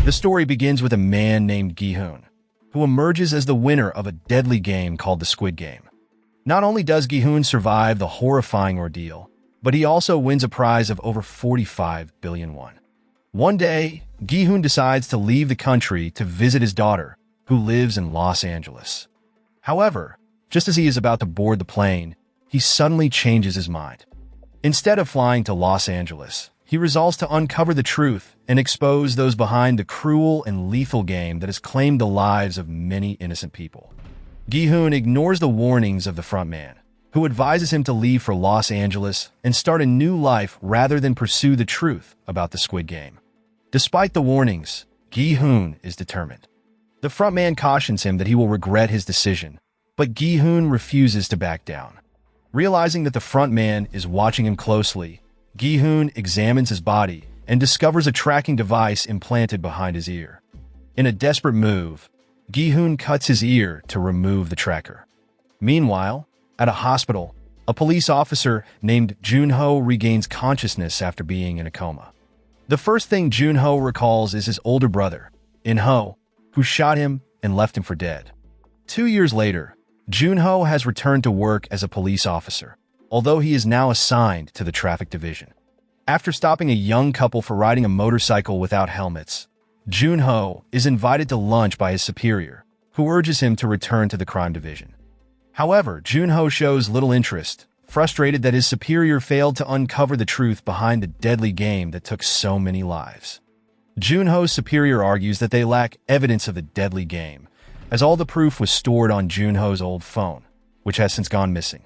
The story begins with a man named Gi-hun, who emerges as the winner of a deadly game called the Squid Game. Not only does Gi-hun survive the horrifying ordeal, but he also wins a prize of over 45 billion won. One day, Gi-hun decides to leave the country to visit his daughter, who lives in Los Angeles. However, just as he is about to board the plane, he suddenly changes his mind. Instead of flying to Los Angeles, he resolves to uncover the truth and expose those behind the cruel and lethal game that has claimed the lives of many innocent people. Gi-hun ignores the warnings of the frontman, who advises him to leave for Los Angeles and start a new life rather than pursue the truth about the Squid Game. Despite the warnings, Gi-hun is determined. The frontman cautions him that he will regret his decision, but Gi-hun refuses to back down. Realizing that the frontman is watching him closely, Gi-hun examines his body and discovers a tracking device implanted behind his ear. In a desperate move, Gi-hun cuts his ear to remove the tracker. Meanwhile, at a hospital, a police officer named Jun-ho regains consciousness after being in a coma. The first thing Jun-ho recalls is his older brother, In-ho, who shot him and left him for dead. 2 years later, Jun-ho has returned to work as a police officer, although he is now assigned to the traffic division. After stopping a young couple for riding a motorcycle without helmets, Jun-ho is invited to lunch by his superior, who urges him to return to the crime division. However, Jun-ho shows little interest, frustrated that his superior failed to uncover the truth behind the deadly game that took so many lives. Jun-ho's superior argues that they lack evidence of the deadly game, as all the proof was stored on Jun-ho's old phone, which has since gone missing.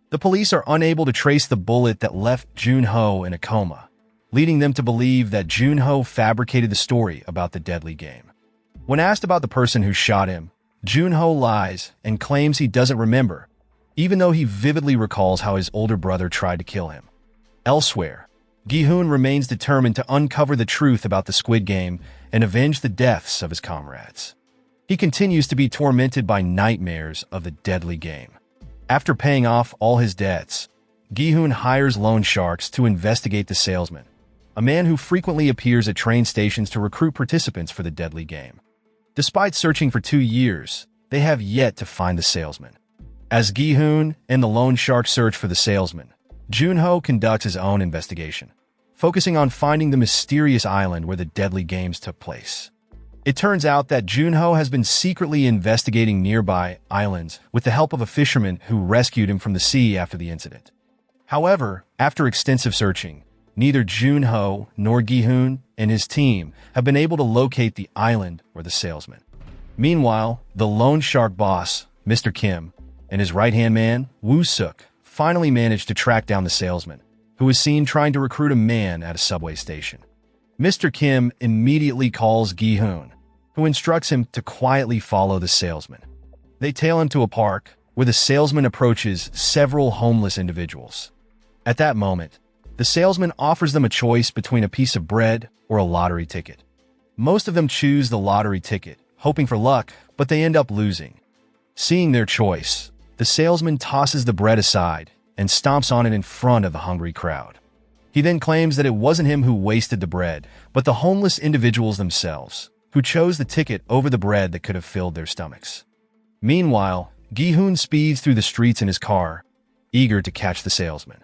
The police are unable to trace the bullet that left Jun-ho in a coma, leading them to believe that Jun-ho fabricated the story about the deadly game. When asked about the person who shot him, Jun-ho lies and claims he doesn't remember, even though he vividly recalls how his older brother tried to kill him. Elsewhere, Gi-hun remains determined to uncover the truth about the Squid Game and avenge the deaths of his comrades. He continues to be tormented by nightmares of the deadly game. After paying off all his debts, Gi-hun hires loan sharks to investigate the salesman, a man who frequently appears at train stations to recruit participants for the deadly game. Despite searching for 2 years, they have yet to find the salesman. As Gi-hun and the loan shark search for the salesman, Jun-ho conducts his own investigation, focusing on finding the mysterious island where the deadly games took place. It turns out that Jun-ho has been secretly investigating nearby islands with the help of a fisherman who rescued him from the sea after the incident. However, after extensive searching, neither Jun-ho nor Gi-hun and his team have been able to locate the island or the salesman. Meanwhile, the loan shark boss, Mr. Kim, and his right-hand man, Woo-suk, finally managed to track down the salesman, who is seen trying to recruit a man at a subway station. Mr. Kim immediately calls Gi-hun, who instructs him to quietly follow the salesman. They tail him to a park, where the salesman approaches several homeless individuals. At that moment, the salesman offers them a choice between a piece of bread or a lottery ticket. Most of them choose the lottery ticket, hoping for luck, but they end up losing. Seeing their choice, the salesman tosses the bread aside and stomps on it in front of the hungry crowd. He then claims that it wasn't him who wasted the bread, but the homeless individuals themselves, who chose the ticket over the bread that could have filled their stomachs. Meanwhile, Gi-hun speeds through the streets in his car, eager to catch the salesman.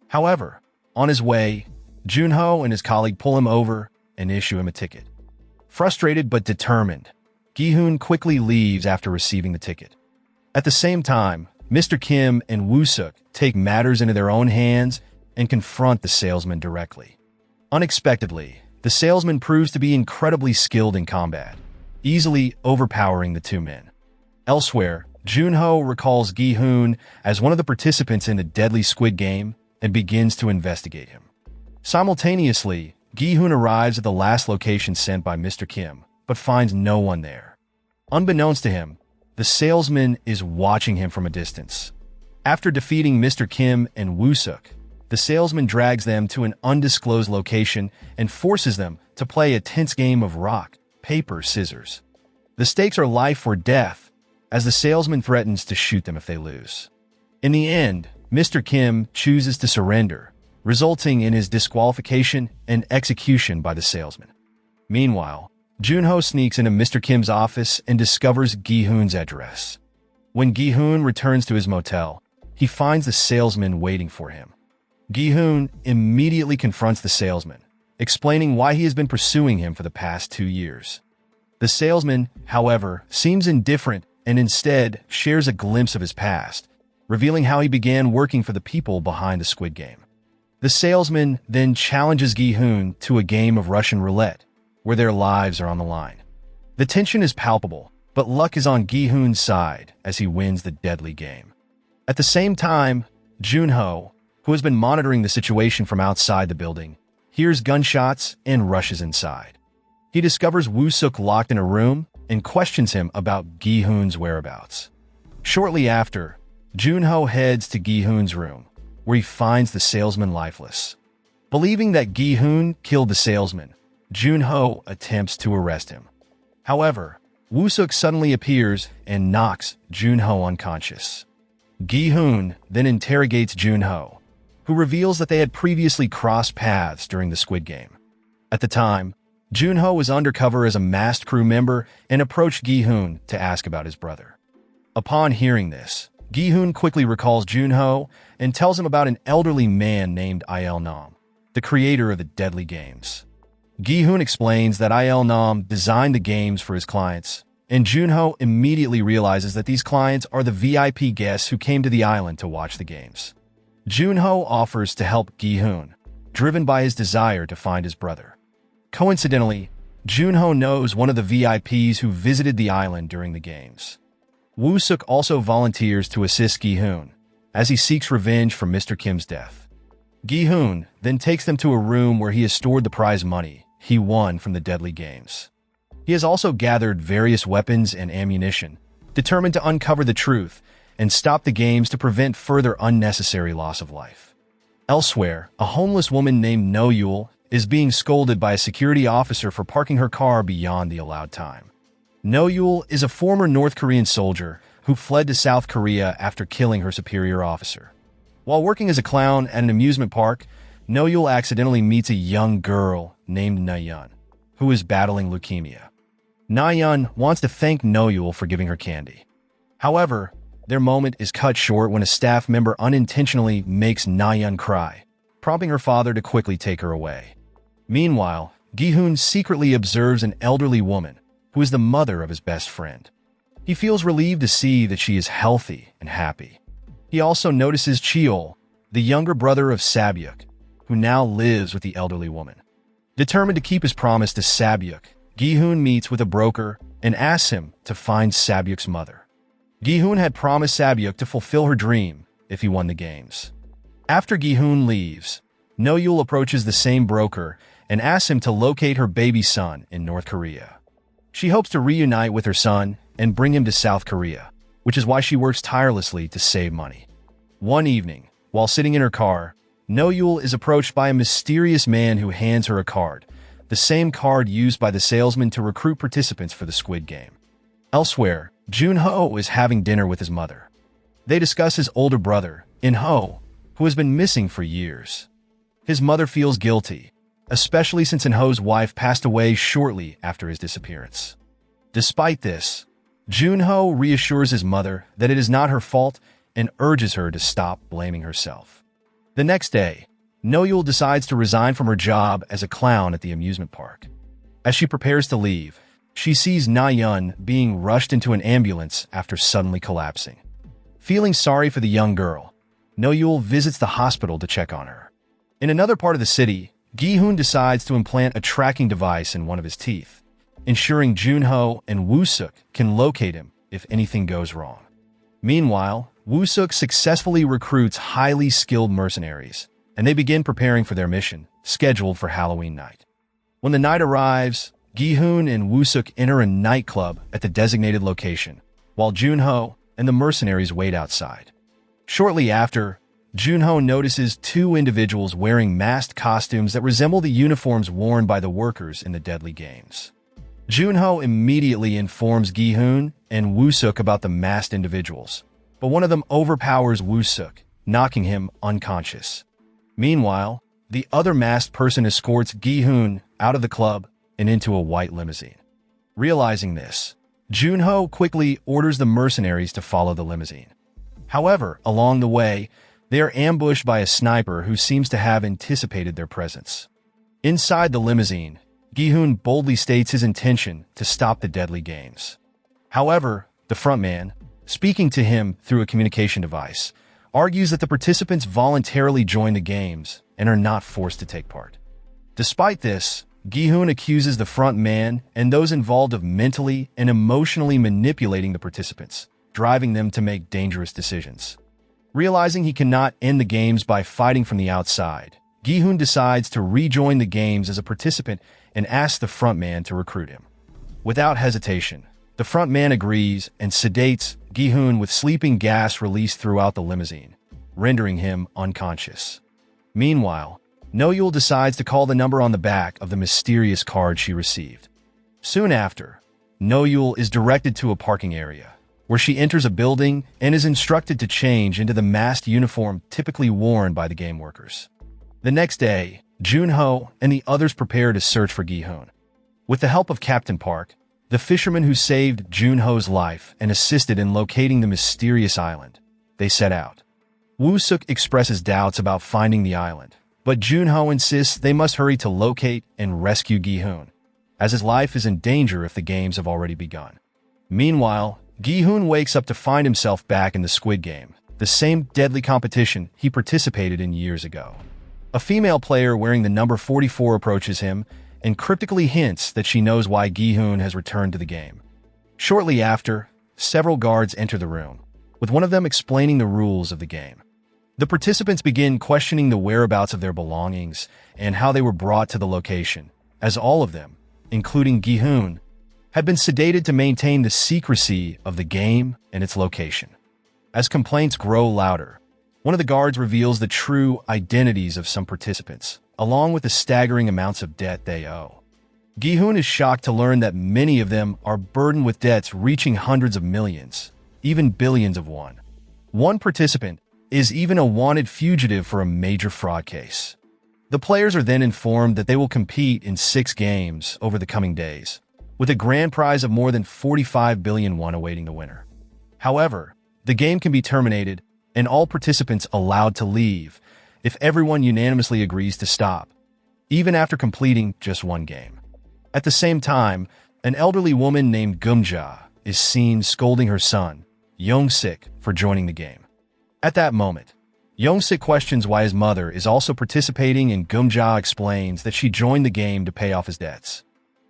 However, on his way, Jun-ho and his colleague pull him over and issue him a ticket. Frustrated but determined, Gi-hun quickly leaves after receiving the ticket. At the same time, Mr. Kim and Woo-suk take matters into their own hands and confront the salesman directly. Unexpectedly, the salesman proves to be incredibly skilled in combat, easily overpowering the two men. Elsewhere, Jun-ho recalls Gi-hun as one of the participants in the deadly Squid Game and begins to investigate him. Simultaneously, Gi-hun arrives at the last location sent by Mr. Kim, but finds no one there. Unbeknownst to him, the salesman is watching him from a distance. After defeating Mr. Kim and Woo-suk, the salesman drags them to an undisclosed location and forces them to play a tense game of rock, paper, scissors. The stakes are life or death, as the salesman threatens to shoot them if they lose. In the end, Mr. Kim chooses to surrender, resulting in his disqualification and execution by the salesman. Meanwhile, Jun-ho sneaks into Mr. Kim's office and discovers Gi-hun's address. When Gi-hun returns to his motel, he finds the salesman waiting for him. Gi-hun immediately confronts the salesman, explaining why he has been pursuing him for the past 2 years. The salesman, however, seems indifferent and instead shares a glimpse of his past, revealing how he began working for the people behind the Squid Game. The salesman then challenges Gi-hun to a game of Russian roulette, where their lives are on the line. The tension is palpable, but luck is on Gi-hun's side as he wins the deadly game. At the same time, Jun-ho, who has been monitoring the situation from outside the building, hears gunshots and rushes inside. He discovers Woo-suk locked in a room and questions him about Gi-hun's whereabouts. Shortly after, Jun-ho heads to Gi-hun's room, where he finds the salesman lifeless. Believing that Gi-hun killed the salesman, Jun-ho attempts to arrest him. However, Woo-suk suddenly appears and knocks Jun-ho unconscious. Gi-hun then interrogates Jun-ho, who reveals that they had previously crossed paths during the Squid Game. At the time, Jun-ho was undercover as a masked crew member and approached Gi-hun to ask about his brother. Upon hearing this, Gi-hun quickly recalls Jun-ho and tells him about an elderly man named Il-nam, the creator of the deadly games. Gi-hun explains that Il-nam designed the games for his clients, and Jun-ho immediately realizes that these clients are the VIP guests who came to the island to watch the games. Jun-ho offers to help Gi-hun, driven by his desire to find his brother. Coincidentally, Jun-ho knows one of the VIPs who visited the island during the games. Woo-suk also volunteers to assist Gi-hun, as he seeks revenge for Mr. Kim's death. Gi-hun then takes them to a room where he has stored the prize money he won from the deadly games. He has also gathered various weapons and ammunition, determined to uncover the truth and stop the games to prevent further unnecessary loss of life. Elsewhere, a homeless woman named No-yul is being scolded by a security officer for parking her car beyond the allowed time. No-yul is a former North Korean soldier who fled to South Korea after killing her superior officer. While working as a clown at an amusement park, No-yul accidentally meets a young girl named Na-yeon, who is battling leukemia. Na-yeon wants to thank No-yul for giving her candy. However, their moment is cut short when a staff member unintentionally makes Na-yeon cry, prompting her father to quickly take her away. Meanwhile, Gi-hun secretly observes an elderly woman who is the mother of his best friend. He feels relieved to see that she is healthy and happy. He also notices Cheol, the younger brother of Sabyuk, who now lives with the elderly woman. Determined to keep his promise to Sabyuk, Gi-hun meets with a broker and asks him to find Sabyuk's mother. Gi-hun had promised Sabyuk to fulfill her dream if he won the games. After Gi-hun leaves, No-yul approaches the same broker and asks him to locate her baby son in North Korea. She hopes to reunite with her son and bring him to South Korea, which is why she works tirelessly to save money. One evening, while sitting in her car, No-yul is approached by a mysterious man who hands her a card, the same card used by the salesman to recruit participants for the Squid Game. Elsewhere, Jun-ho is having dinner with his mother. They discuss his older brother, In-ho, who has been missing for years. His mother feels guilty, especially since In-ho's wife passed away shortly after his disappearance. Despite this, Jun-ho reassures his mother that it is not her fault and urges her to stop blaming herself. The next day, No-yul decides to resign from her job as a clown at the amusement park. As she prepares to leave, she sees Na-yeon being rushed into an ambulance after suddenly collapsing. Feeling sorry for the young girl, No-yul visits the hospital to check on her. In another part of the city, Gi-hun decides to implant a tracking device in one of his teeth, ensuring Jun-ho and Woo-suk can locate him if anything goes wrong. Meanwhile, Woo-suk successfully recruits highly skilled mercenaries, and they begin preparing for their mission, scheduled for Halloween night. When the night arrives, Gi-hun and Woo-suk enter a nightclub at the designated location, while Jun-ho and the mercenaries wait outside. Shortly after, Jun-ho notices 2 individuals wearing masked costumes that resemble the uniforms worn by the workers in the deadly games. Jun-ho immediately informs Gi-hun and Woo-suk about the masked individuals, but one of them overpowers Woo-suk, knocking him unconscious. Meanwhile, the other masked person escorts Gi-hun out of the club and into a white limousine. Realizing this, Jun-ho quickly orders the mercenaries to follow the limousine. However, along the way, they are ambushed by a sniper who seems to have anticipated their presence. Inside the limousine, Gi-hun boldly states his intention to stop the deadly games. However, the frontman, speaking to him through a communication device, argues that the participants voluntarily join the games and are not forced to take part. Despite this, Gi-hun accuses the front man and those involved of mentally and emotionally manipulating the participants, driving them to make dangerous decisions. Realizing he cannot end the games by fighting from the outside, Gi-hun decides to rejoin the games as a participant and asks the front man to recruit him. Without hesitation, the front man agrees and sedates Gi-hun with sleeping gas released throughout the limousine, rendering him unconscious. Meanwhile, No-Yul decides to call the number on the back of the mysterious card she received. Soon after, No-Yul is directed to a parking area, where she enters a building and is instructed to change into the masked uniform typically worn by the game workers. The next day, Jun-ho and the others prepare to search for Gi-hun. With the help of Captain Park, the fisherman who saved Jun-ho's life and assisted in locating the mysterious island, they set out. Woo-suk expresses doubts about finding the island, but Jun-ho insists they must hurry to locate and rescue Gi-hun, as his life is in danger if the games have already begun. Meanwhile, Gi-hun wakes up to find himself back in the Squid Game, the same deadly competition he participated in years ago. A female player wearing the number 44 approaches him and cryptically hints that she knows why Gi-hun has returned to the game. Shortly after, several guards enter the room, with one of them explaining the rules of the game. The participants begin questioning the whereabouts of their belongings and how they were brought to the location, as all of them, including Gi-hun, had been sedated to maintain the secrecy of the game and its location. As complaints grow louder, one of the guards reveals the true identities of some participants, along with the staggering amounts of debt they owe. Gi-hun is shocked to learn that many of them are burdened with debts reaching hundreds of millions, even billions of won. One participant is even a wanted fugitive for a major fraud case. The players are then informed that they will compete in 6 games over the coming days, with a grand prize of more than 45 billion won awaiting the winner. However, the game can be terminated and all participants allowed to leave if everyone unanimously agrees to stop, even after completing just 1 game. At the same time, an elderly woman named Gumja is seen scolding her son, Young-sik, for joining the game. At that moment, Young-sik questions why his mother is also participating, and Gumja explains that she joined the game to pay off his debts.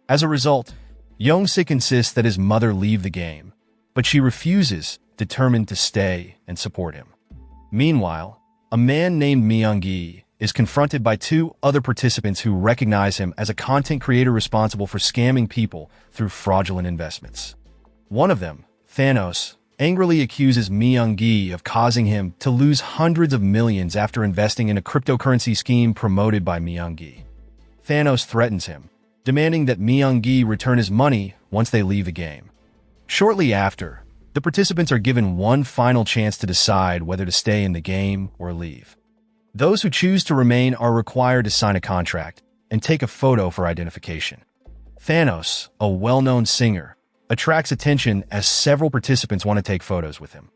As a result, Young-sik insists that his mother leave the game, but she refuses, determined to stay and support him. Meanwhile, a man named Myung-gi is confronted by 2 other participants who recognize him as a content creator responsible for scamming people through fraudulent investments. One of them, Thanos, angrily accuses Myung-gi of causing him to lose hundreds of millions after investing in a cryptocurrency scheme promoted by Myung-gi. Thanos threatens him, demanding that Myung-gi return his money once they leave the game. Shortly after, the participants are given one final chance to decide whether to stay in the game or leave. Those who choose to remain are required to sign a contract and take a photo for identification. Thanos, a well-known singer, attracts attention as several participants want to take photos with him.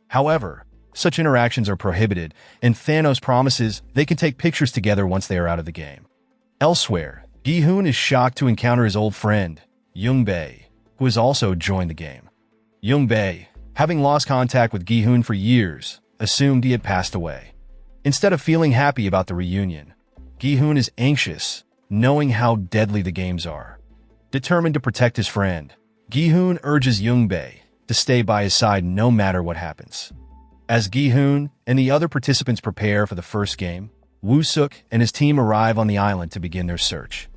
However, such interactions are prohibited, and Thanos promises they can take pictures together once they are out of the game. Elsewhere, Gi-hun is shocked to encounter his old friend, Young-bae, who has also joined the game. Young-bae, having lost contact with Gi-hun for years, assumed he had passed away. Instead of feeling happy about the reunion, Gi-hun is anxious, knowing how deadly the games are. Determined to protect his friend, Gi-hun urges Young-bae to stay by his side no matter what happens. As Gi-hun and the other participants prepare for the first game, Woo-suk and his team arrive on the island to begin their search.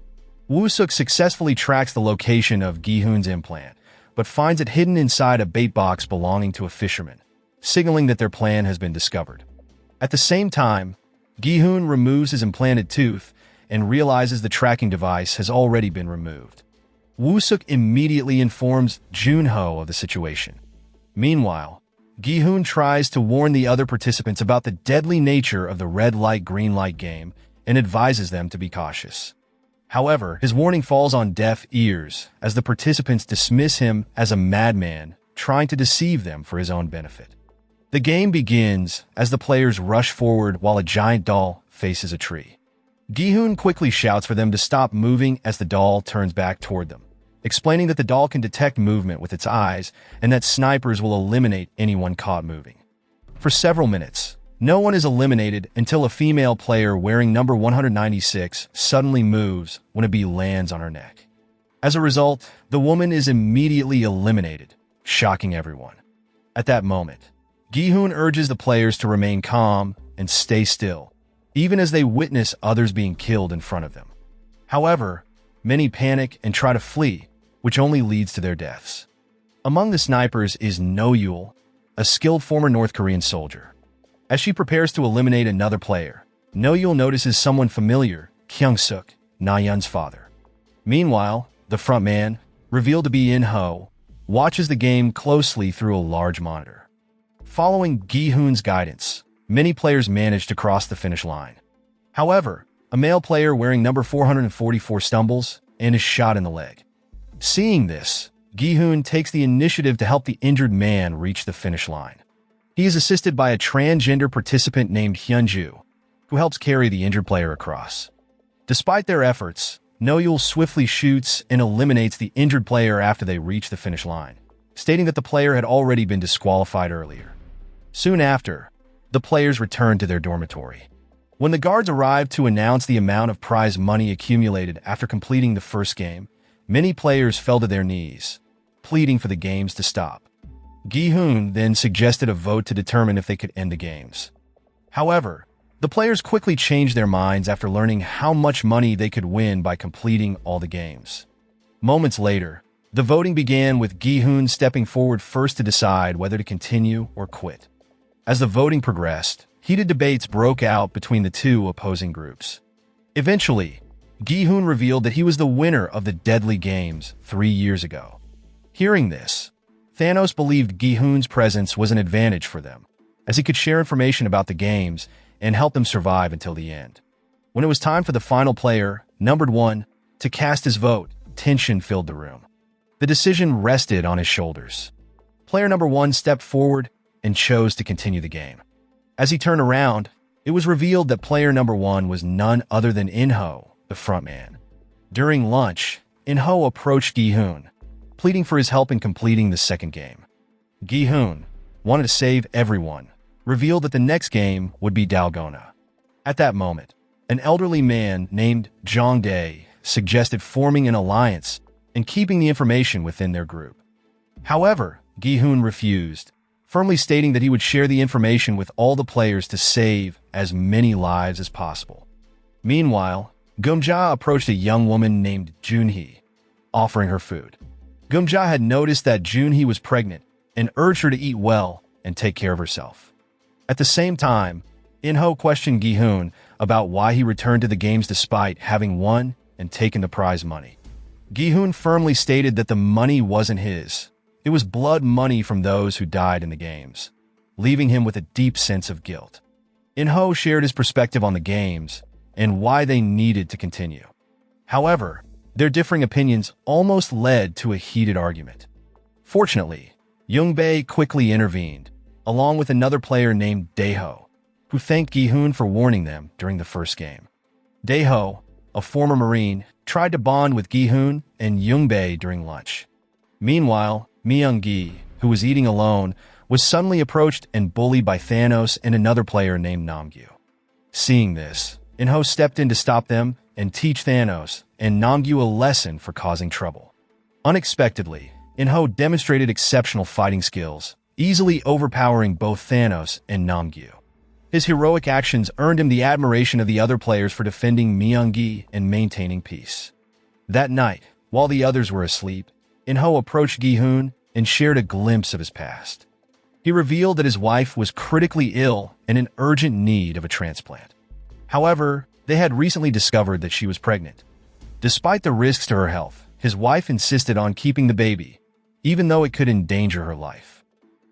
Woo-suk successfully tracks the location of Gi-hun's implant, but finds it hidden inside a bait box belonging to a fisherman, signaling that their plan has been discovered. At the same time, Gi-hun removes his implanted tooth and realizes the tracking device has already been removed. Woo-suk immediately informs Jun-ho of the situation. Meanwhile, Gi-hun tries to warn the other participants about the deadly nature of the red light green light game and advises them to be cautious. However, his warning falls on deaf ears as the participants dismiss him as a madman trying to deceive them for his own benefit. The game begins as the players rush forward while a giant doll faces a tree. Gi-hun quickly shouts for them to stop moving as the doll turns back toward them, explaining that the doll can detect movement with its eyes and that snipers will eliminate anyone caught moving. For several minutes, no one is eliminated until a female player wearing number 196 suddenly moves when a bee lands on her neck. As a result, the woman is immediately eliminated, shocking everyone. At that moment, Gi-hun urges the players to remain calm and stay still, even as they witness others being killed in front of them. However, many panic and try to flee, which only leads to their deaths. Among the snipers is No-yul, a skilled former North Korean soldier. As she prepares to eliminate another player, No-yul notices someone familiar, Kyung-suk, Na-yeon's father. Meanwhile, the frontman, revealed to be Jun-ho, watches the game closely through a large monitor. Following Gi-hun's guidance, many players manage to cross the finish line. However, a male player wearing number 444 stumbles and is shot in the leg. Seeing this, Gi-hun takes the initiative to help the injured man reach the finish line. He is assisted by a transgender participant named Hyunju, who helps carry the injured player across. Despite their efforts, No-yul swiftly shoots and eliminates the injured player after they reach the finish line, stating that the player had already been disqualified earlier. Soon after, the players return to their dormitory. When the guards arrive to announce the amount of prize money accumulated after completing the first game, many players fell to their knees, pleading for the games to stop. Gi-hun then suggested a vote to determine if they could end the games. However, the players quickly changed their minds after learning how much money they could win by completing all the games. Moments later, the voting began with Gi-hun stepping forward first to decide whether to continue or quit. As the voting progressed, heated debates broke out between the two opposing groups. Eventually, Gi-hun revealed that he was the winner of the deadly games 3 years ago. Hearing this, Thanos believed Gi-hun's presence was an advantage for them, as he could share information about the games and help them survive until the end. When it was time for the final player, numbered 1, to cast his vote, tension filled the room. The decision rested on his shoulders. Player number 1 stepped forward and chose to continue the game. As he turned around, it was revealed that player number 1 was none other than Jun-ho, the frontman. During lunch, Jun-ho approached Gi-hun, pleading for his help in completing the second game. Gi-hun wanted to save everyone, revealed that the next game would be Dalgona. At that moment, an elderly man named Jong-dae suggested forming an alliance and keeping the information within their group. However, Gi-hun refused, firmly stating that he would share the information with all the players to save as many lives as possible. Meanwhile, Gum-ja approached a young woman named Jun-ho, offering her food. Gum-ja had noticed that Jun-ho was pregnant and urged her to eat well and take care of herself. At the same time, Jun-ho questioned Gi-hun about why he returned to the games despite having won and taken the prize money. Gi-hun firmly stated that the money wasn't his. It was blood money from those who died in the games, leaving him with a deep sense of guilt. Jun-ho shared his perspective on the games and why they needed to continue. However, their differing opinions almost led to a heated argument. Fortunately, Young-bae quickly intervened, along with another player named Dae-ho, who thanked Gi-hun for warning them during the first game. Dae-ho, a former Marine, tried to bond with Gi-hun and Young-bae during lunch. Meanwhile, Myung-gi, who was eating alone, was suddenly approached and bullied by Thanos and another player named Nam-gyu. Seeing this, Jun-ho stepped in to stop them and teach Thanos and Nam-gyu a lesson for causing trouble. Unexpectedly, Jun-ho demonstrated exceptional fighting skills, easily overpowering both Thanos and Nam-gyu. His heroic actions earned him the admiration of the other players for defending Myung-gi and maintaining peace. That night, while the others were asleep, Jun-ho approached Gi-hun and shared a glimpse of his past. He revealed that his wife was critically ill and in urgent need of a transplant. However, they had recently discovered that she was pregnant. Despite the risks to her health, his wife insisted on keeping the baby, even though it could endanger her life.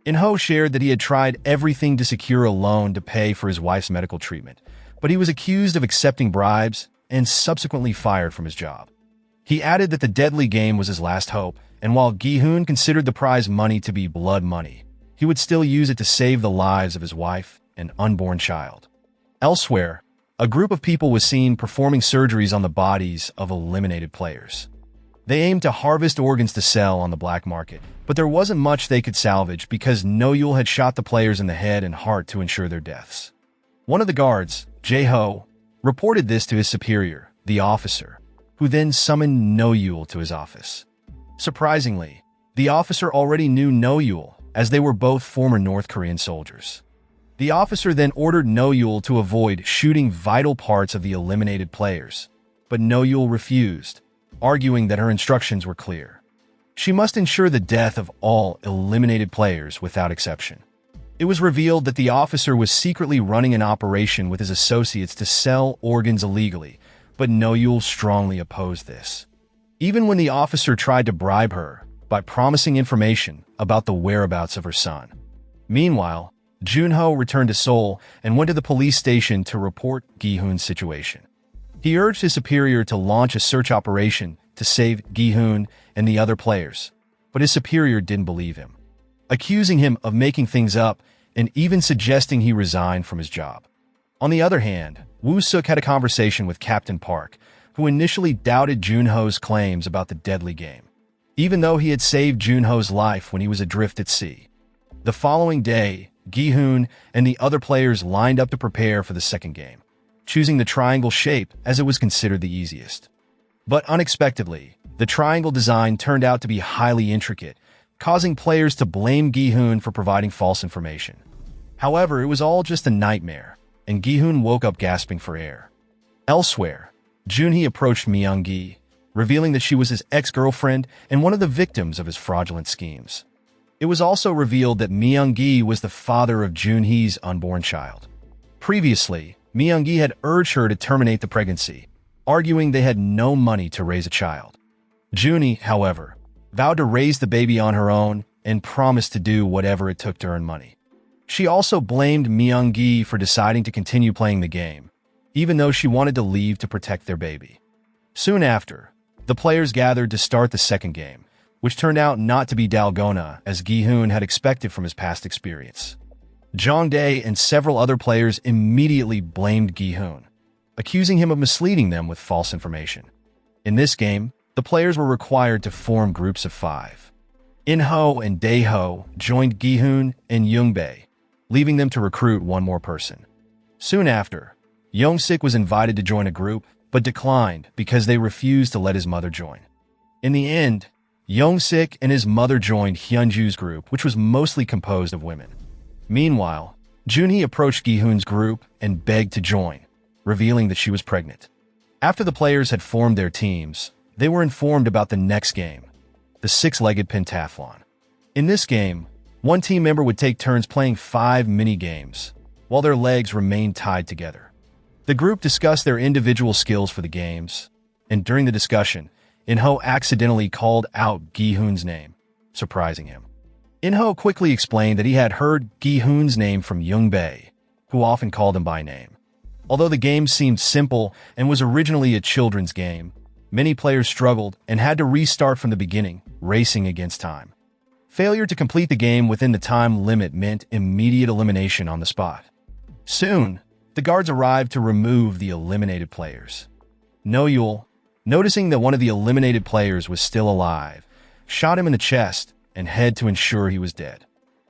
Jun-ho shared that he had tried everything to secure a loan to pay for his wife's medical treatment, but he was accused of accepting bribes and subsequently fired from his job. He added that the deadly game was his last hope, and while Gi-hun considered the prize money to be blood money, he would still use it to save the lives of his wife and unborn child. Elsewhere, a group of people was seen performing surgeries on the bodies of eliminated players. They aimed to harvest organs to sell on the black market, but there wasn't much they could salvage because No-Yul had shot the players in the head and heart to ensure their deaths. One of the guards, Jun-ho, reported this to his superior, the officer, who then summoned No-Yul to his office. Surprisingly, the officer already knew No-Yul, as they were both former North Korean soldiers. The officer then ordered No-Yul to avoid shooting vital parts of the eliminated players, but No-Yul refused, arguing that her instructions were clear. She must ensure the death of all eliminated players without exception. It was revealed that the officer was secretly running an operation with his associates to sell organs illegally, but No-Yul strongly opposed this. Even when the officer tried to bribe her by promising information about the whereabouts of her son. Meanwhile, Jun-ho returned to Seoul and went to the police station to report Gi-hun's situation. He urged his superior to launch a search operation to save Gi-hun and the other players, but his superior didn't believe him, accusing him of making things up and even suggesting he resign from his job. On the other hand, Woo-suk had a conversation with Captain Park, who initially doubted Jun-ho's claims about the deadly game, even though he had saved Jun-ho's life when he was adrift at sea. The following day, Gi-hun and the other players lined up to prepare for the second game, choosing the triangle shape as it was considered the easiest. But unexpectedly, the triangle design turned out to be highly intricate, causing players to blame Gi-hun for providing false information. However, it was all just a nightmare, and Gi-hun woke up gasping for air. Elsewhere, Jun-ho approached Myung-gi, revealing that she was his ex-girlfriend and one of the victims of his fraudulent schemes. It was also revealed that Myung-gi was the father of Jun-ho's unborn child. Previously, Myung-gi had urged her to terminate the pregnancy, arguing they had no money to raise a child. Jun-ho, however, vowed to raise the baby on her own and promised to do whatever it took to earn money. She also blamed Myung-gi for deciding to continue playing the game, even though she wanted to leave to protect their baby. Soon after, the players gathered to start the second game, which turned out not to be dalgona as Gi-hun had expected from his past experience. Jong-dae and several other players immediately blamed Gi-hun, accusing him of misleading them with false information. In this game, the players were required to form groups of 5. In-ho and Dae-ho joined Gi-hun and Young-bae, leaving them to recruit one more person. Soon after, Young-sik was invited to join a group, but declined because they refused to let his mother join. In the end, Young-sik and his mother joined Hyunju's group, which was mostly composed of women. Meanwhile, Jun-ho approached Gi-hun's group and begged to join, revealing that she was pregnant. After the players had formed their teams, they were informed about the next game, the six-legged pentathlon. In this game, one team member would take turns playing 5 mini-games, while their legs remained tied together. The group discussed their individual skills for the games, and during the discussion, In-ho accidentally called out Gi-hun's name, surprising him. In-ho quickly explained that he had heard Gi-hun's name from Young-bae, who often called him by name. Although the game seemed simple and was originally a children's game, many players struggled and had to restart from the beginning, racing against time. Failure to complete the game within the time limit meant immediate elimination on the spot. Soon, the guards arrived to remove the eliminated players. No-Yul, noticing that one of the eliminated players was still alive, shot him in the chest and head to ensure he was dead.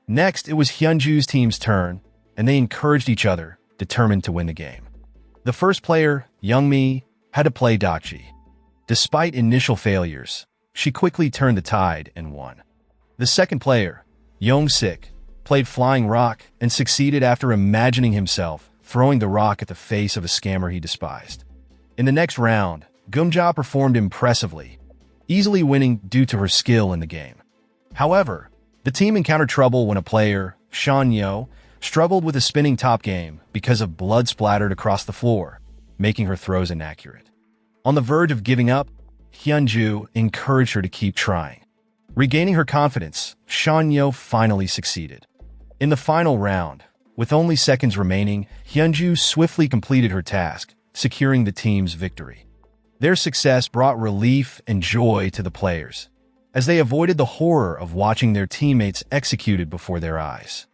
Next, it was Hyunju's team's turn, and they encouraged each other, determined to win the game. The first player, Young-mi, had to play Dakji. Despite initial failures, she quickly turned the tide and won. The second player, Young-sik, played Flying Rock and succeeded after imagining himself throwing the rock at the face of a scammer he despised. In the next round, Geum-ja performed impressively, easily winning due to her skill in the game. However, the team encountered trouble when a player, Shan-yo, struggled with a spinning top game because of blood splattered across the floor, making her throws inaccurate. On the verge of giving up, Hyunju encouraged her to keep trying. Regaining her confidence, Shan-yo finally succeeded. In the final round, with only seconds remaining, Hyunju swiftly completed her task, securing the team's victory. Their success brought relief and joy to the players, as they avoided the horror of watching their teammates executed before their eyes.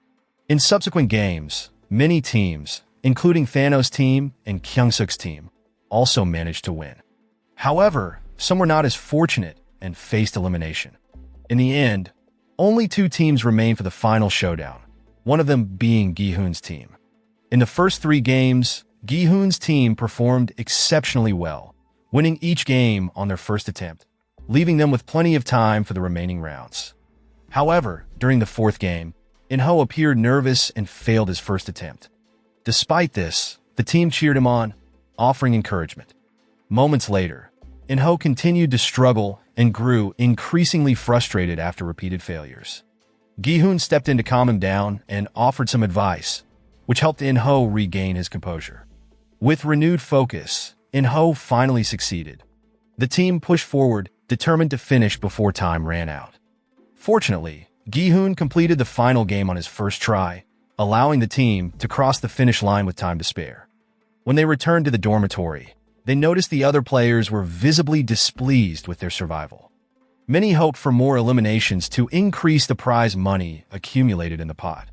In subsequent games, many teams, including Thanos' team and Kyung-suk's team, also managed to win. However, some were not as fortunate and faced elimination. In the end, only 2 teams remained for the final showdown, one of them being Gi-hun's team. In the first 3 games, Gi-hun's team performed exceptionally well, winning each game on their first attempt, leaving them with plenty of time for the remaining rounds. However, during the 4th game, Jun-ho appeared nervous and failed his first attempt. Despite this, the team cheered him on, offering encouragement. Moments later, Jun-ho continued to struggle and grew increasingly frustrated after repeated failures. Gi-hun stepped in to calm him down and offered some advice, which helped Jun-ho regain his composure. With renewed focus, Jun-ho finally succeeded. The team pushed forward, determined to finish before time ran out. Fortunately, Gi-hun completed the final game on his first try, allowing the team to cross the finish line with time to spare. When they returned to the dormitory, they noticed the other players were visibly displeased with their survival. Many hoped for more eliminations to increase the prize money accumulated in the pot.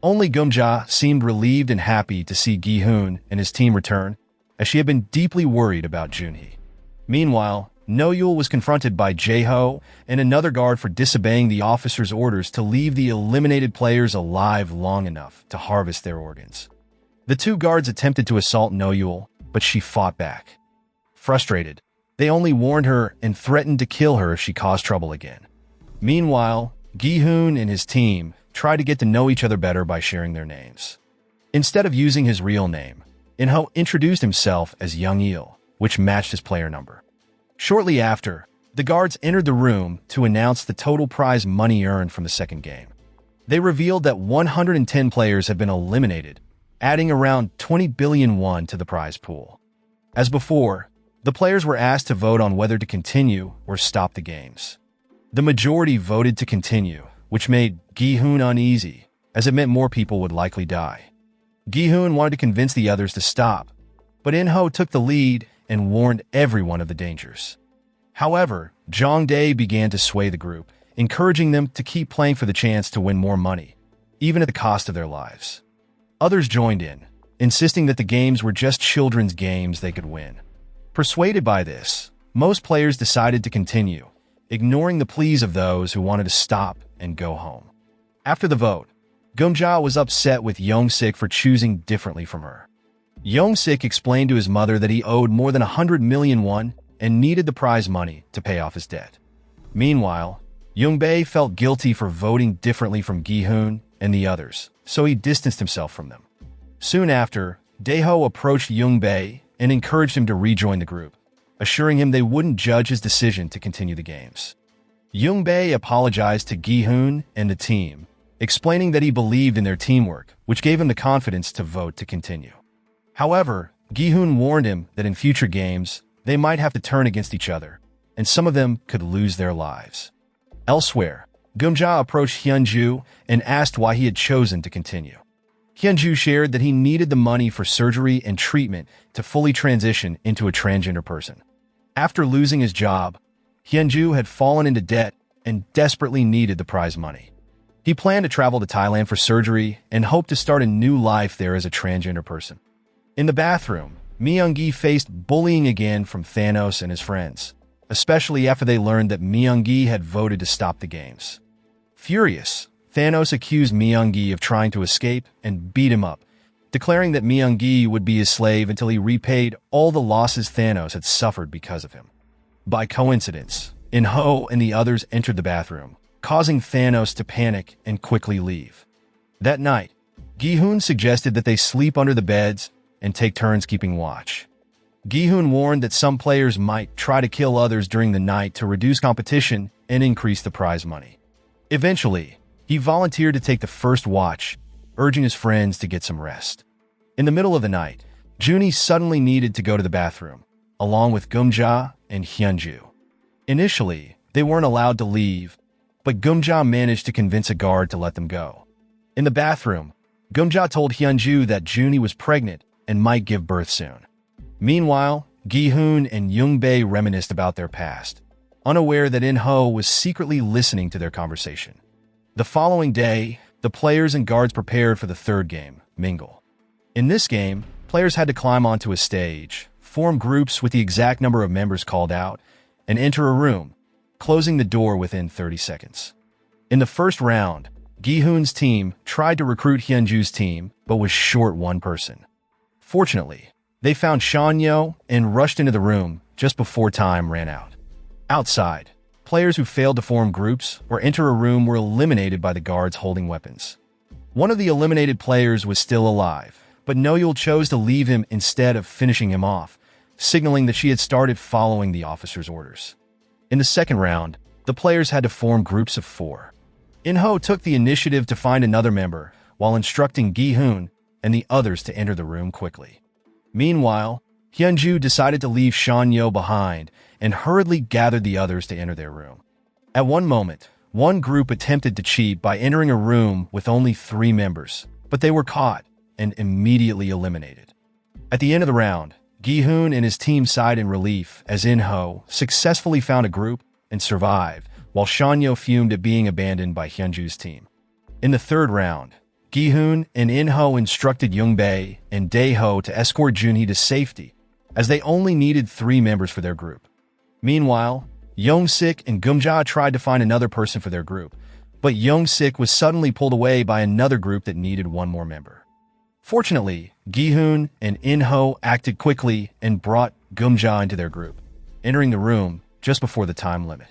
Only Geum-ja seemed relieved and happy to see Gi-hun and his team return, as she had been deeply worried about Jun-ho. Meanwhile, No-yul was confronted by Ji-ho and another guard for disobeying the officer's orders to leave the eliminated players alive long enough to harvest their organs. The 2 guards attempted to assault No-yul, but she fought back. Frustrated, they only warned her and threatened to kill her if she caused trouble again. Meanwhile, Gi-hun and his team tried to get to know each other better by sharing their names. Instead of using his real name, Jun-ho introduced himself as Young-il, which matched his player number. Shortly after, the guards entered the room to announce the total prize money earned from the second game. They revealed that 110 players had been eliminated, adding around 20 billion won to the prize pool. As before, the players were asked to vote on whether to continue or stop the games. The majority voted to continue, which made Gi-hun uneasy, as it meant more people would likely die. Gi-hun wanted to convince the others to stop, but Jun-ho took the lead and warned everyone of the dangers. However, Jong-dae began to sway the group, encouraging them to keep playing for the chance to win more money, even at the cost of their lives. Others joined in, insisting that the games were just children's games they could win. Persuaded by this, most players decided to continue, ignoring the pleas of those who wanted to stop and go home. After the vote, Geum-ja was upset with Young-sik for choosing differently from her. Young-sik explained to his mother that he owed more than 100 million won and needed the prize money to pay off his debt. Meanwhile, Young-bae felt guilty for voting differently from Gi-hun and the others, so he distanced himself from them. Soon after, Dae-ho approached Young-bae and encouraged him to rejoin the group, assuring him they wouldn't judge his decision to continue the games. Young-bae apologized to Gi-hun and the team, explaining that he believed in their teamwork, which gave him the confidence to vote to continue. However, Gi-hun warned him that in future games, they might have to turn against each other, and some of them could lose their lives. Elsewhere, Geum-ja approached Hyun-ju and asked why he had chosen to continue. Hyun-ju shared that he needed the money for surgery and treatment to fully transition into a transgender person. After losing his job, Hyun-ju had fallen into debt and desperately needed the prize money. He planned to travel to Thailand for surgery and hoped to start a new life there as a transgender person. In the bathroom, Myung-gi faced bullying again from Thanos and his friends, especially after they learned that Myung-gi had voted to stop the games. Furious, Thanos accused Myung-gi of trying to escape and beat him up, declaring that Myung-gi would be his slave until he repaid all the losses Thanos had suffered because of him. By coincidence, Jun-ho and the others entered the bathroom, causing Thanos to panic and quickly leave. That night, Gi-hun suggested that they sleep under the beds and take turns keeping watch. Gi-hun warned that some players might try to kill others during the night to reduce competition and increase the prize money. Eventually, he volunteered to take the first watch, urging his friends to get some rest. In the middle of the night, Juni suddenly needed to go to the bathroom, along with Geum-ja and Hyun-ju. Initially, they weren't allowed to leave, but Geum-ja managed to convince a guard to let them go. In the bathroom, Geum-ja told Hyun-ju that Juni was pregnant and might give birth soon. Meanwhile, Gi-hun and Young-bae reminisced about their past, unaware that In-ho was secretly listening to their conversation. The following day, the players and guards prepared for the third game, Mingle. In this game, players had to climb onto a stage, form groups with the exact number of members called out, and enter a room, closing the door within 30 seconds. In the first round, Gi-hun's team tried to recruit Hyunju's team, but was short one person. Fortunately, they found Shan-yo and rushed into the room just before time ran out. Outside, players who failed to form groups or enter a room were eliminated by the guards holding weapons. One of the eliminated players was still alive, but Noyul chose to leave him instead of finishing him off, signaling that she had started following the officer's orders. In the second round, the players had to form groups of 4. In-ho took the initiative to find another member, while instructing Gi-hun and the others to enter the room quickly. Meanwhile, Hyunju decided to leave Shan-yo behind and hurriedly gathered the others to enter their room. At one moment, one group attempted to cheat by entering a room with only 3 members, but they were caught and immediately eliminated. At the end of the round, Gi-hun and his team sighed in relief as In-ho successfully found a group and survived, while Shan-yo fumed at being abandoned by Hyunju's team. In the third round, Gi-hun and In-ho instructed Young-bae and Dae-ho to escort Jun-ho to safety, as they only needed 3 members for their group. Meanwhile, Young-sik and Gum-ja tried to find another person for their group, but Young-sik was suddenly pulled away by another group that needed 1 more member. Fortunately, Gi-hun and In-ho acted quickly and brought Gum-ja into their group, entering the room just before the time limit.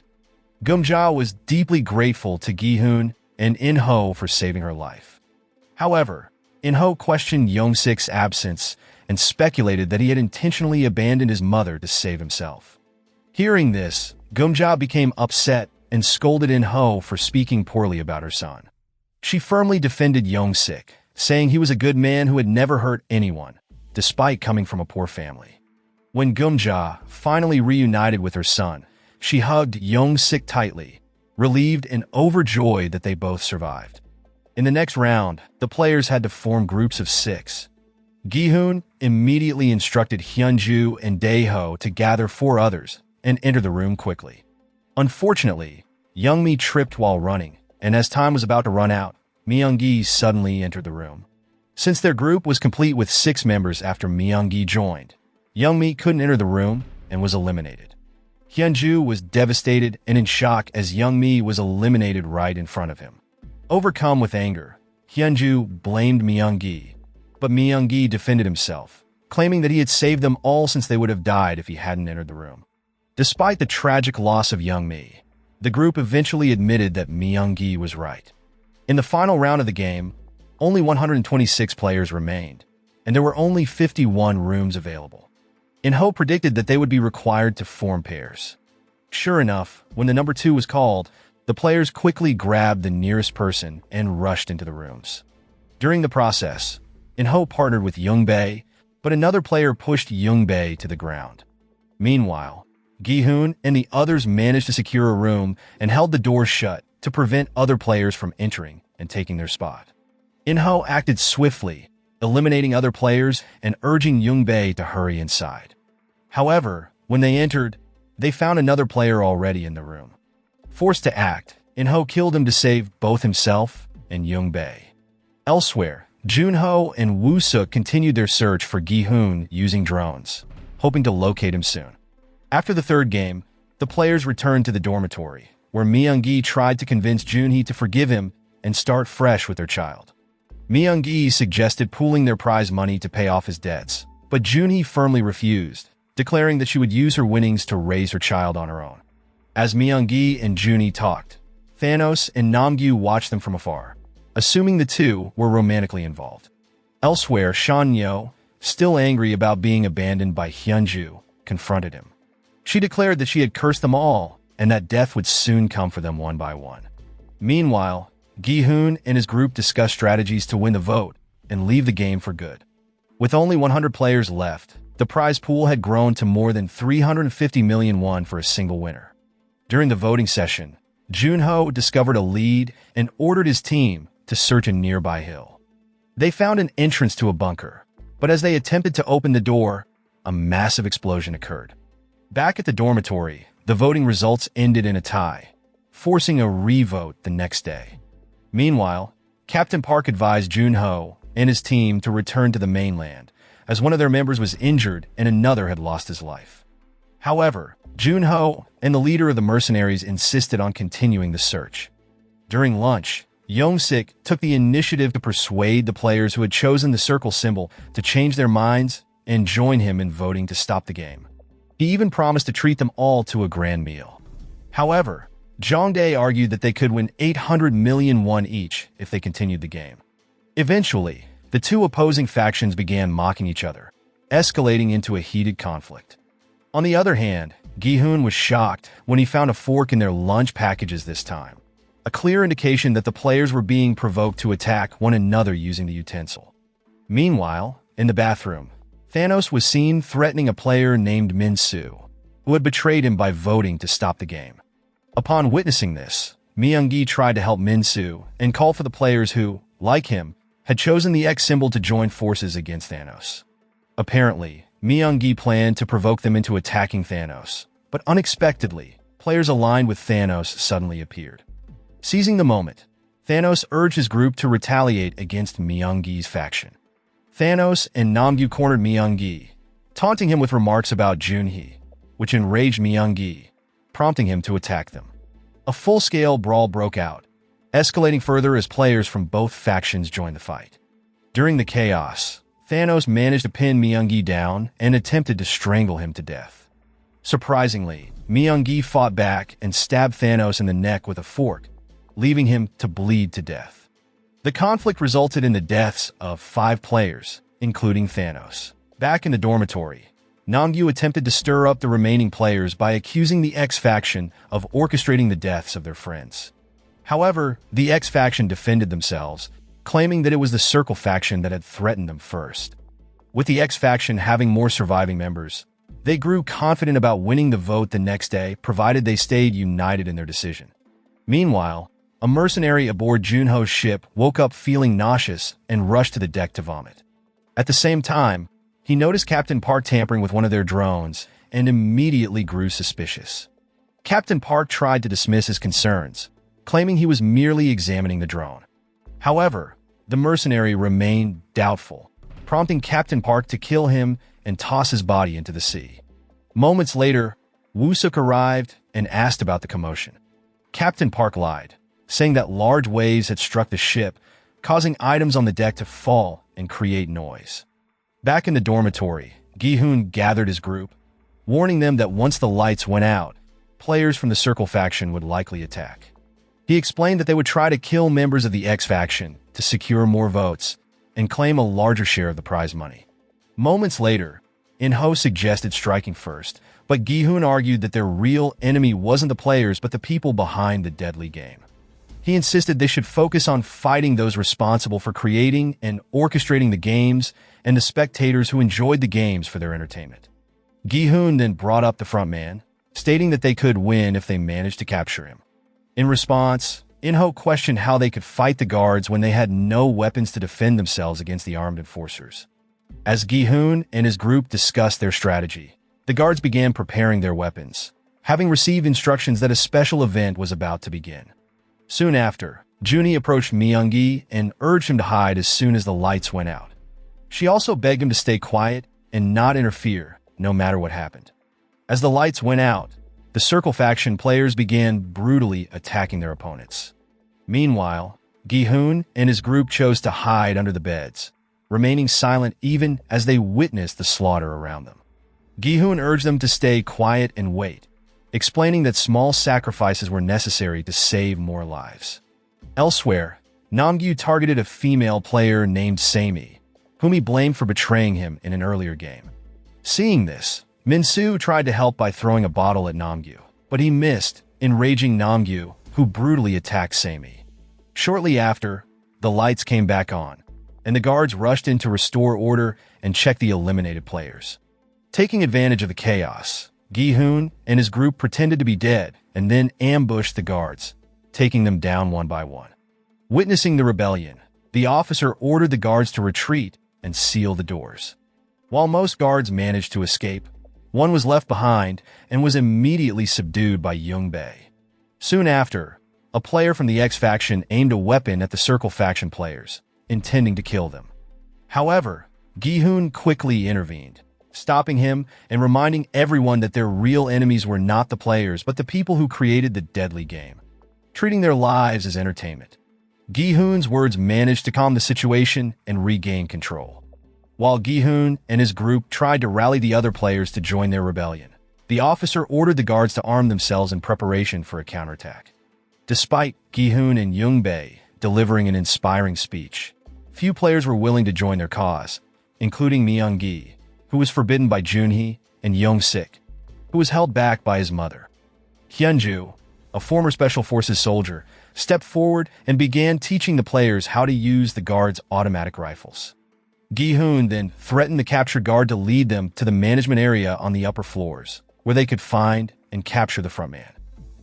Gum-ja was deeply grateful to Gi-hun and In-ho for saving her life. However, In-ho questioned Young-sik's absence and speculated that he had intentionally abandoned his mother to save himself. Hearing this, Gum-ja became upset and scolded In-ho for speaking poorly about her son. She firmly defended Young-sik, saying he was a good man who had never hurt anyone, despite coming from a poor family. When Gum-ja finally reunited with her son, she hugged Young-sik tightly, relieved and overjoyed that they both survived. In the next round, the players had to form groups of 6. Gi-hun immediately instructed Hyunju and Dae-ho to gather 4 others and enter the room quickly. Unfortunately, Young-mi tripped while running, and as time was about to run out, Myung-gi suddenly entered the room. Since their group was complete with 6 members after Myung-gi joined, Young-mi couldn't enter the room and was eliminated. Hyunju was devastated and in shock as Young-mi was eliminated right in front of him. Overcome with anger, Hyunju blamed Myung-gi, but Myung-gi defended himself, claiming that he had saved them all since they would have died if he hadn't entered the room. Despite the tragic loss of Young-mi, the group eventually admitted that Myung-gi was right. In the final round of the game, only 126 players remained, and there were only 51 rooms available. In-ho predicted that they would be required to form pairs. Sure enough, when the number 2 was called, the players quickly grabbed the nearest person and rushed into the rooms. During the process, In-ho partnered with Young-bae, but another player pushed Young-bae to the ground. Meanwhile, Gi-hun and the others managed to secure a room and held the doors shut to prevent other players from entering and taking their spot. In-ho acted swiftly, eliminating other players and urging Young-bae to hurry inside. However, when they entered, they found another player already in the room. Forced to act, In-ho killed him to save both himself and Young-bae. Elsewhere, Jun-ho and Woo-suk continued their search for Gi-hun using drones, hoping to locate him soon. After the third game, the players returned to the dormitory, where Myung-gi tried to convince Jun-ho to forgive him and start fresh with their child. Myung-gi suggested pooling their prize money to pay off his debts, but Jun-ho firmly refused, declaring that she would use her winnings to raise her child on her own. As Myung-gi and Jun-ho talked, Thanos and Namgyu watched them from afar, assuming the two were romantically involved. Elsewhere, Shan-yo, still angry about being abandoned by Hyunju, confronted him. She declared that she had cursed them all and that death would soon come for them one by one. Meanwhile, Gi-hun and his group discussed strategies to win the vote and leave the game for good. With only 100 players left, the prize pool had grown to more than 350 million won for a single winner. During the voting session, Jun-ho discovered a lead and ordered his team to search a nearby hill. They found an entrance to a bunker, but as they attempted to open the door, a massive explosion occurred. Back at the dormitory, the voting results ended in a tie, forcing a re-vote the next day. Meanwhile, Captain Park advised Jun-ho and his team to return to the mainland, as one of their members was injured and another had lost his life. However, Jun-ho and the leader of the mercenaries insisted on continuing the search. During lunch, Young-sik took the initiative to persuade the players who had chosen the circle symbol to change their minds and join him in voting to stop the game. He even promised to treat them all to a grand meal. However, Jongdae argued that they could win 800 million won each if they continued the game. Eventually, the two opposing factions began mocking each other, escalating into a heated conflict. On the other hand, Gi-hun was shocked when he found a fork in their lunch packages this time, a clear indication that the players were being provoked to attack one another using the utensil. Meanwhile, in the bathroom, Thanos was seen threatening a player named Min-soo, who had betrayed him by voting to stop the game. Upon witnessing this, Myung-gi tried to help Min-soo and call for the players who, like him, had chosen the X symbol to join forces against Thanos. Apparently, Myung-gi planned to provoke them into attacking Thanos, but unexpectedly, players aligned with Thanos suddenly appeared. Seizing the moment, Thanos urged his group to retaliate against Myung-gi's faction. Thanos and Namgyu cornered Myung-gi, taunting him with remarks about Jun-ho, which enraged Myung-gi, prompting him to attack them. A full-scale brawl broke out, escalating further as players from both factions joined the fight. During the chaos, Thanos managed to pin Myung-gi down and attempted to strangle him to death. Surprisingly, Myung-gi fought back and stabbed Thanos in the neck with a fork, leaving him to bleed to death. The conflict resulted in the deaths of 5 players, including Thanos. Back in the dormitory, Namgyu attempted to stir up the remaining players by accusing the X faction of orchestrating the deaths of their friends. However, the X faction defended themselves, claiming that it was the Circle faction that had threatened them first. With the X faction having more surviving members, they grew confident about winning the vote the next day, provided they stayed united in their decision. Meanwhile, a mercenary aboard Jun-ho's ship woke up feeling nauseous and rushed to the deck to vomit. At the same time, he noticed Captain Park tampering with one of their drones and immediately grew suspicious. Captain Park tried to dismiss his concerns, claiming he was merely examining the drone. However, the mercenary remained doubtful, prompting Captain Park to kill him and toss his body into the sea. Moments later, Woo-suk arrived and asked about the commotion. Captain Park lied, saying that large waves had struck the ship, causing items on the deck to fall and create noise. Back in the dormitory, Gi-hun gathered his group, warning them that once the lights went out, players from the Circle faction would likely attack. He explained that they would try to kill members of the X faction to secure more votes and claim a larger share of the prize money. Moments later, In-ho suggested striking first, but Gi-hun argued that their real enemy wasn't the players but the people behind the deadly game. He insisted they should focus on fighting those responsible for creating and orchestrating the games and the spectators who enjoyed the games for their entertainment. Gi-hun then brought up the frontman, stating that they could win if they managed to capture him. In response, In-ho questioned how they could fight the guards when they had no weapons to defend themselves against the armed enforcers. As Gi-hun and his group discussed their strategy, the guards began preparing their weapons, having received instructions that a special event was about to begin. Soon after, Juni approached Myung-gi and urged him to hide as soon as the lights went out. She also begged him to stay quiet and not interfere, no matter what happened. As the lights went out, the Circle faction players began brutally attacking their opponents. Meanwhile, Gi-hun and his group chose to hide under the beds, remaining silent even as they witnessed the slaughter around them. Gi-hun urged them to stay quiet and wait, explaining that small sacrifices were necessary to save more lives. Elsewhere, Namgyu targeted a female player named Sammy, whom he blamed for betraying him in an earlier game. Seeing this, Min-soo tried to help by throwing a bottle at Namgyu, but he missed, enraging Namgyu, who brutally attacked Sammy. Shortly after, the lights came back on, and the guards rushed in to restore order and check the eliminated players. Taking advantage of the chaos, Gi-hun and his group pretended to be dead and then ambushed the guards, taking them down one by one. Witnessing the rebellion, the officer ordered the guards to retreat and seal the doors. While most guards managed to escape, one was left behind and was immediately subdued by Jung-bae. Soon after, a player from the X faction aimed a weapon at the Circle faction players, intending to kill them. However, Gi-hun quickly intervened, stopping him and reminding everyone that their real enemies were not the players but the people who created the deadly game, treating their lives as entertainment. Gi-hun's words managed to calm the situation and regain control. While Gi-hun and his group tried to rally the other players to join their rebellion, the officer ordered the guards to arm themselves in preparation for a counterattack. Despite Gi-hun and Jung-bae delivering an inspiring speech, few players were willing to join their cause, including Myung-gi, who was forbidden by Jun-ho, and Young-sik, who was held back by his mother. Hyunju, a former Special Forces soldier, stepped forward and began teaching the players how to use the guards' automatic rifles. Gi-hun then threatened the captured guard to lead them to the management area on the upper floors, where they could find and capture the frontman.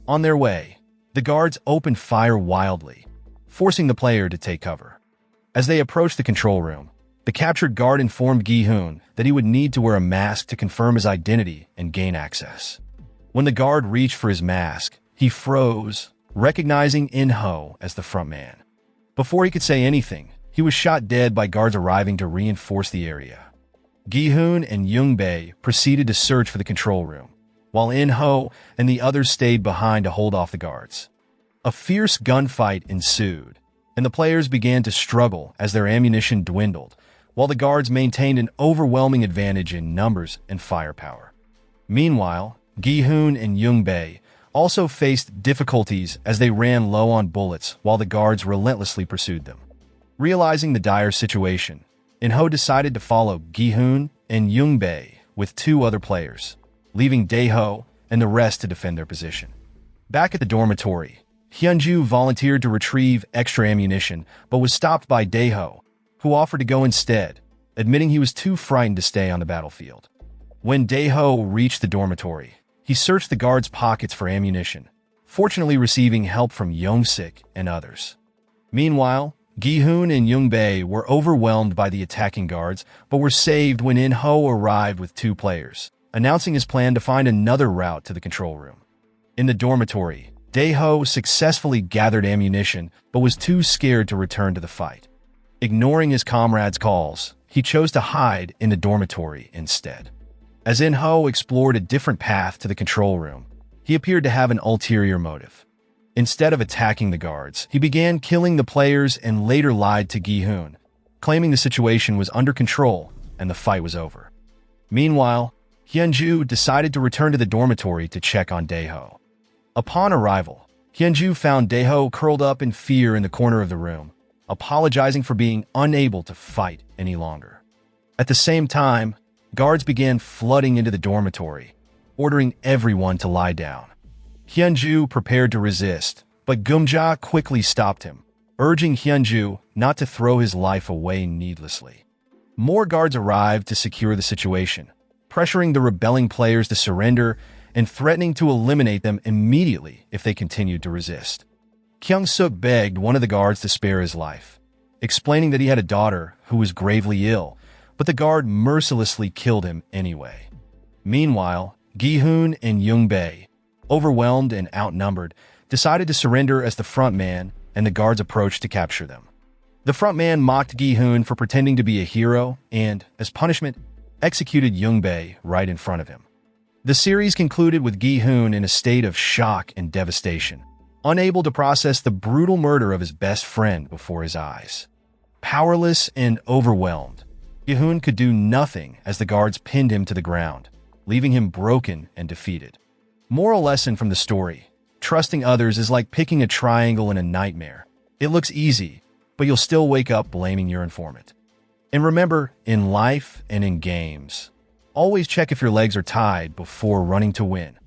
On their way, the guards opened fire wildly, forcing the player to take cover. As they approached the control room, the captured guard informed Gi-hun that he would need to wear a mask to confirm his identity and gain access. When the guard reached for his mask, he froze, recognizing Jun-ho as the frontman. Before he could say anything, he was shot dead by guards arriving to reinforce the area. Gi-hun and Jung-bae proceeded to search for the control room, while Jun-ho and the others stayed behind to hold off the guards. A fierce gunfight ensued, and the players began to struggle as their ammunition dwindled, while the guards maintained an overwhelming advantage in numbers and firepower. Meanwhile, Gi-hun and Jung-bae also faced difficulties as they ran low on bullets while the guards relentlessly pursued them. Realizing the dire situation, Jun-ho decided to follow Gi-hun and Jung-bae with two other players, leaving Dae-ho and the rest to defend their position. Back at the dormitory, Hyunju volunteered to retrieve extra ammunition but was stopped by Dae-ho, who offered to go instead, admitting he was too frightened to stay on the battlefield. When Dae-ho reached the dormitory, he searched the guards' pockets for ammunition, fortunately receiving help from Young-sik and others. Meanwhile, Gi-hun and Jung-bae were overwhelmed by the attacking guards but were saved when Jun-ho arrived with two players, announcing his plan to find another route to the control room. In the dormitory, Dae-ho successfully gathered ammunition but was too scared to return to the fight. Ignoring his comrades' calls, he chose to hide in the dormitory instead. As Jun-ho explored a different path to the control room, he appeared to have an ulterior motive. Instead of attacking the guards, he began killing the players and later lied to Gi-hun, claiming the situation was under control and the fight was over. Meanwhile, Hyunju decided to return to the dormitory to check on Dae-ho. Upon arrival, Hyunju found Dae-ho curled up in fear in the corner of the room, apologizing for being unable to fight any longer. At the same time, guards began flooding into the dormitory, ordering everyone to lie down. Hyunju prepared to resist, but Gumja quickly stopped him, urging Hyunju not to throw his life away needlessly. More guards arrived to secure the situation, pressuring the rebelling players to surrender and threatening to eliminate them immediately if they continued to resist. Kyung-suk begged one of the guards to spare his life, explaining that he had a daughter who was gravely ill, but the guard mercilessly killed him anyway. Meanwhile, Gi-hun and Jung-bae, overwhelmed and outnumbered, decided to surrender as the front man, and the guards approached to capture them. The front man mocked Gi-hun for pretending to be a hero and, as punishment, executed Jung-bae right in front of him. The series concluded with Gi-hun in a state of shock and devastation, unable to process the brutal murder of his best friend before his eyes. Powerless and overwhelmed, Gi-hun could do nothing as the guards pinned him to the ground, leaving him broken and defeated. Moral lesson from the story: trusting others is like picking a triangle in a nightmare. It looks easy, but you'll still wake up blaming your informant. And remember, in life and in games, always check if your legs are tied before running to win.